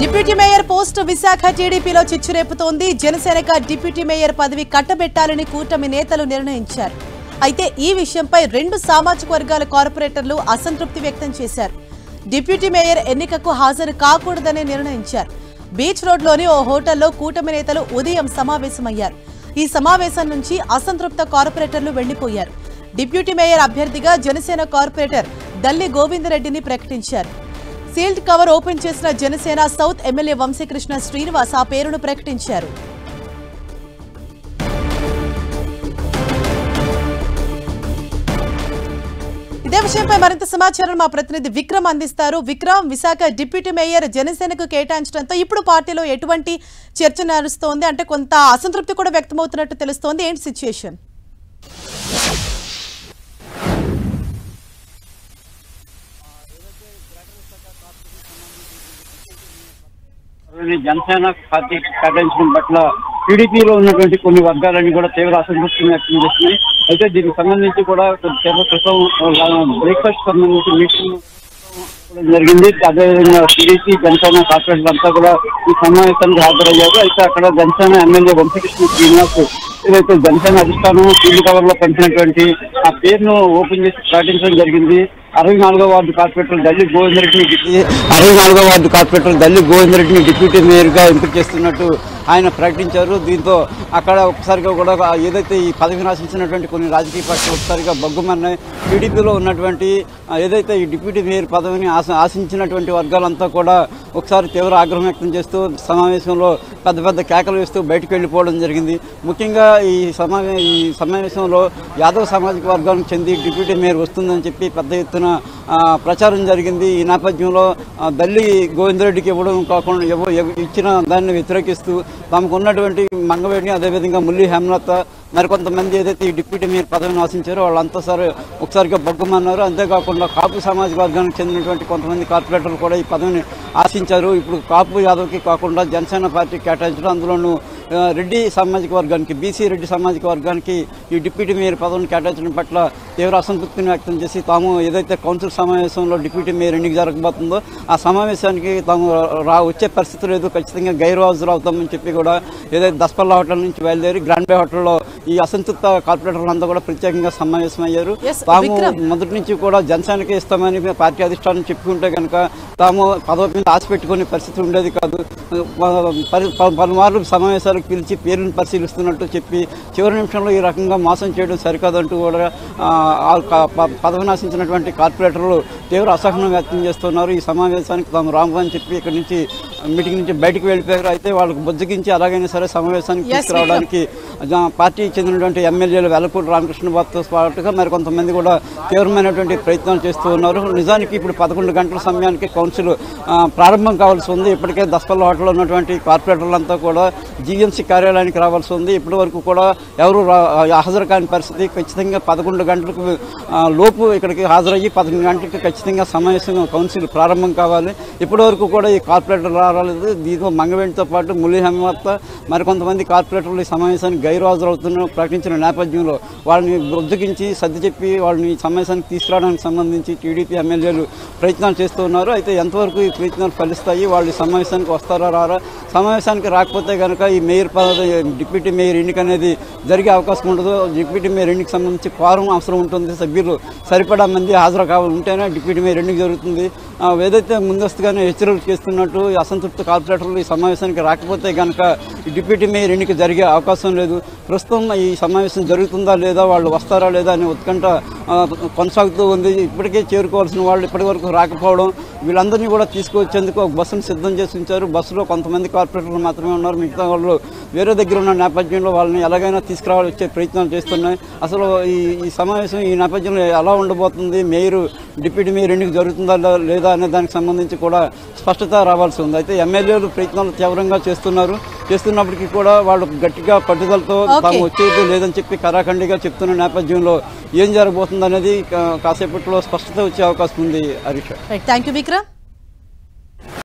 Deputy mayor post Visakha టీడీపీలో చిచ్చురేపుతోంది. జనసేనక deputy mayor పదవి కట్టబెట్టాలని కూటమి నేతలు నిర్ణయించారు. అయితే ఈ విషయంపై రెండు సామాజిక వర్గాల కార్పొరేటర్లు అసంతృప్తి వ్యక్తం చేశారు. డిప్యూటీ మేయర్ ఎన్నికకు హాజరు కాకూడదని నిర్ణయించారు. బీచ్ రోడ్లోని ఓ హోటల్లో కూటమి నేతలు ఉదయం సమావేశమయ్యారు. ఈ సమావేశం నుంచి అసంతృప్త కార్పొరేటర్లు వెళ్లిపోయారు. డిప్యూటీ మేయర్ అభ్యర్థిగా జనసేన కార్పొరేటర్ దల్లి గోవిందరెడ్డిని ప్రకటించారు. సీల్డ్ కవర్ ఓపెన్ చేసిన జనసేన సౌత్ ఎమ్మెల్యే వంశీకృష్ణ శ్రీనివాస్ ఆ పేరును ప్రకటించారు. ఇదే విషయంపై మరింత సమాచారం మా ప్రతినిధి విక్రమ్ అందిస్తారు. విక్రమ్, విశాఖ డిప్యూటీ మేయర్ జనసేనకు కేటాయించడంతో ఇప్పుడు పార్టీలో ఎటువంటి చర్చ నడుస్తోంది? అంటే కొంత అసంతృప్తి కూడా వ్యక్తమవుతున్నట్టు తెలుస్తోంది. ఏంటి సిచ్యుయేషన్? జనసేన పార్టీ కేటాయించడం పట్ల టీడీపీలో ఉన్నటువంటి కొన్ని వర్గాలన్నీ కూడా తీవ్ర అసంతృప్తిని వ్యక్తం చేస్తున్నాయి. అయితే దీనికి సంబంధించి కూడా కొంచెం క్రితం బ్రేక్ఫాస్ట్ సంబంధించి మీటింగ్ జరిగింది. అదేవిధంగా టీడీపీ జనసేన కార్పొరేటర్లు అంతా కూడా ఈ సమావేశానికి హాజరయ్యారు. అయితే అక్కడ జనసేన ఎమ్మెల్యే వంశీకృష్ణ శ్రీనివాస్ ఏదైతే జనసేన అధిష్టానం ఫీల్డ్ కవర్ లో పెంచినటువంటి ఆ పేరును ఓపెన్ చేసి ప్రకటించడం జరిగింది. 64వ వార్డు కార్పొరేటర్ దల్లి గోవిందరెడ్డిని డిప్యూటీ మేయర్ గా ఎంపిక చేస్తున్నట్టు ఆయన ప్రకటించారు. దీంతో అక్కడ ఒకసారిగా కూడా ఏదైతే ఈ పదవిని ఆశించినటువంటి కొన్ని రాజకీయ పార్టీలు ఒకసారిగా బగ్గుమన్నాయి. టీడీపీలో ఉన్నటువంటి ఏదైతే ఈ డిప్యూటీ మేయర్ పదవిని ఆశించినటువంటి వర్గాలంతా కూడా ఒకసారి తీవ్ర ఆగ్రహం వ్యక్తం చేస్తూ సమావేశంలో పెద్ద పెద్ద కేకలు వేస్తూ బయటకు వెళ్ళిపోవడం జరిగింది. ముఖ్యంగా ఈ సమావేశంలో యాదవ్ సామాజిక వర్గానికి చెంది డిప్యూటీ మేయర్ వస్తుందని చెప్పి పెద్ద ఎత్తున ప్రచారం జరిగింది. ఈ నేపథ్యంలో దల్లి గోవిందరెడ్డికి ఇవ్వడం కాకుండా ఇచ్చిన దాన్ని వ్యతిరేకిస్తూ తమకు ఉన్నటువంటి మంగవేణి, అదేవిధంగా ముల్లి హేమలత, మరికొంతమంది ఏదైతే ఈ డిప్యూటీ మేయర్ పదవిని ఆశించారో వాళ్ళంతా ఒకసారిగా బగ్గుమన్నారు. అంతేకాకుండా కాపు సామాజిక వర్గానికి చెందినటువంటి కొంతమంది కార్పొరేటర్లు కూడా ఈ పదవిని ఆశించారు. ఇప్పుడు కాపు యాదవ్కి కాకుండా జనసేన పార్టీ కేటాయించడం, అందులోనూ రెడ్డి సామాజిక వర్గానికి, బీసీ రెడ్డి సామాజిక వర్గానికి ఈ డిప్యూటీ మేయర్ పదవిని కేటాయించడం పట్ల తీవ్ర అసంతృప్తిని వ్యక్తం చేసి తాము ఏదైతే కౌన్సిల్ సమావేశంలో డిప్యూటీ మేయర్ ఎన్నిక జరగబోతుందో ఆ సమావేశానికి తాము వచ్చే పరిస్థితి లేదు, ఖచ్చితంగా గైర్హాజరు అవుతామని చెప్పి కూడా ఏదైతే దస్పల్లా హోటల్ నుంచి బయలుదేరి గ్రాండ్ బే హోటల్లో ఈ అసంతృప్త కార్పొరేటర్లంతా కూడా ప్రత్యేకంగా సమావేశమయ్యారు. తాము మొదటి నుంచి కూడా జనసేనకే ఇస్తామని పార్టీ అధిష్టానం చెప్పుకుంటే కనుక తాము పదవి మీద ఆశ పెట్టుకునే పరిస్థితి ఉండేది కాదు. పలుమార్లు సమావేశాలకు పిలిచి పేర్లను పరిశీలిస్తున్నట్టు చెప్పి చివరి నిమిషంలో ఈ రకంగా మోసం చేయడం సరికాదంటూ కూడా పదవిని ఆశించినటువంటి కార్పొరేటర్లు తీవ్ర అసహనం వ్యక్తం చేస్తున్నారు. ఈ సమావేశానికి తాము రాము అని చెప్పి ఇక్కడి నుంచి మీటింగ్ నుంచి బయటకు వెళ్ళిపోయారు. అయితే వాళ్ళకు బుజ్జగించి అలాగైనా సరే సమావేశానికి తీసుకురావడానికి పార్టీకి చెందినటువంటి ఎమ్మెల్యేలు వెల్లకూరు రామకృష్ణబాబుతో పాటుగా మరికొంతమంది కూడా తీవ్రమైనటువంటి ప్రయత్నాలు చేస్తూ ఉన్నారు. నిజానికి ఇప్పుడు 11 గంటల సమయానికి కౌన్సిల్ ప్రారంభం కావాల్సి ఉంది. ఇప్పటికే దస్పల్లా హోటల్లో ఉన్నటువంటి కార్పొరేటర్లంతా కూడా జీఎంసీ కార్యాలయానికి రావాల్సి ఉంది. ఇప్పటి వరకు కూడా ఎవరు హాజరు కాని పరిస్థితి. ఖచ్చితంగా 11 గంటలకు లోపు ఇక్కడికి హాజరయ్యి 11 గంటలకు ఖచ్చితంగా సమావేశం కౌన్సిల్ ప్రారంభం కావాలి. ఇప్పటి వరకు కూడా ఈ కార్పొరేటర్ రాలేదు. దీంతో మంగవేణితో పాటు ముల్లి హేమలత మరికొంతమంది కార్పొరేటర్లు ఈ సమావేశానికి గైర్హాజరవుతున్న ప్రకటించిన నేపథ్యంలో వాళ్ళని బుజ్జగించి సర్ది చెప్పి వాళ్ళని సమావేశానికి తీసుకురావడానికి సంబంధించి టీడీపీ ఎమ్మెల్యేలు ప్రయత్నాలు చేస్తూ ఉన్నారు. అయితే ఎంతవరకు ఈ ప్రయత్నాలు ఫలిస్తాయి, వాళ్ళు సమావేశానికి వస్తారా రారా, సమావేశానికి రాకపోతే కనుక ఈ మేయర్ పదవి డిప్యూటీ మేయర్ ఎన్నిక అనేది జరిగే అవకాశం ఉండదు. డిప్యూటీ మేయర్ ఎన్నిక సంబంధించి క్వారం అవసరం ఉంటుంది. సభ్యులు సరిపడా మంది హాజరు కావాలి ఉంటేనే డిప్యూటీ మేయర్ ఎన్నిక జరుగుతుంది. ఏదైతే ముందస్తుగానే హెచ్చరికలు చేస్తున్నట్టు అసంతృప్త కార్పొరేటర్లు ఈ సమావేశానికి రాకపోతే కనుక ఈ డిప్యూటీ మేయర్ ఎన్నిక జరిగే అవకాశం లేదు. ప్రస్తుతం ఈ సమావేశం జరుగుతుందా లేదా, వాళ్ళు వస్తారా లేదా అనే ఉత్కంఠ కొనసాగుతూ ఉంది. ఇప్పటికే చేరుకోవాల్సిన వాళ్ళు ఇప్పటి వరకు రాకపోవడం, వీళ్ళందరినీ కూడా తీసుకువచ్చేందుకు ఒక బస్సును సిద్ధం చేసి ఉంచారు. బస్సులో కొంతమంది కార్పొరేటర్లు మాత్రమే ఉన్నారు. మిగతా వాళ్ళు వేరే దగ్గర ఉన్న నేపథ్యంలో వాళ్ళని ఎలాగైనా తీసుకురావాలి వచ్చే ప్రయత్నాలు చేస్తున్నాయి. అసలు ఈ సమావేశం ఈ నేపథ్యంలో ఎలా ఉండబోతుంది, మేయర్ డిప్యూటీ మేయర్ ఎన్నిక జరుగుతుందా లేదా అనే దానికి సంబంధించి కూడా స్పష్టత రావాల్సి ఉంది. అయితే ఎమ్మెల్యేలు ప్రయత్నాలు తీవ్రంగా చేస్తున్నప్పటికీ కూడా వాళ్ళు గట్టిగా పట్టుదలతో తాము వచ్చేది లేదని చెప్పి కరాఖండిగా చెప్తున్న నేపథ్యంలో ఏం జరగబోతుంది అనేది కాసేపట్లో స్పష్టత వచ్చే అవకాశం ఉంది. Harish, thank you Vikram.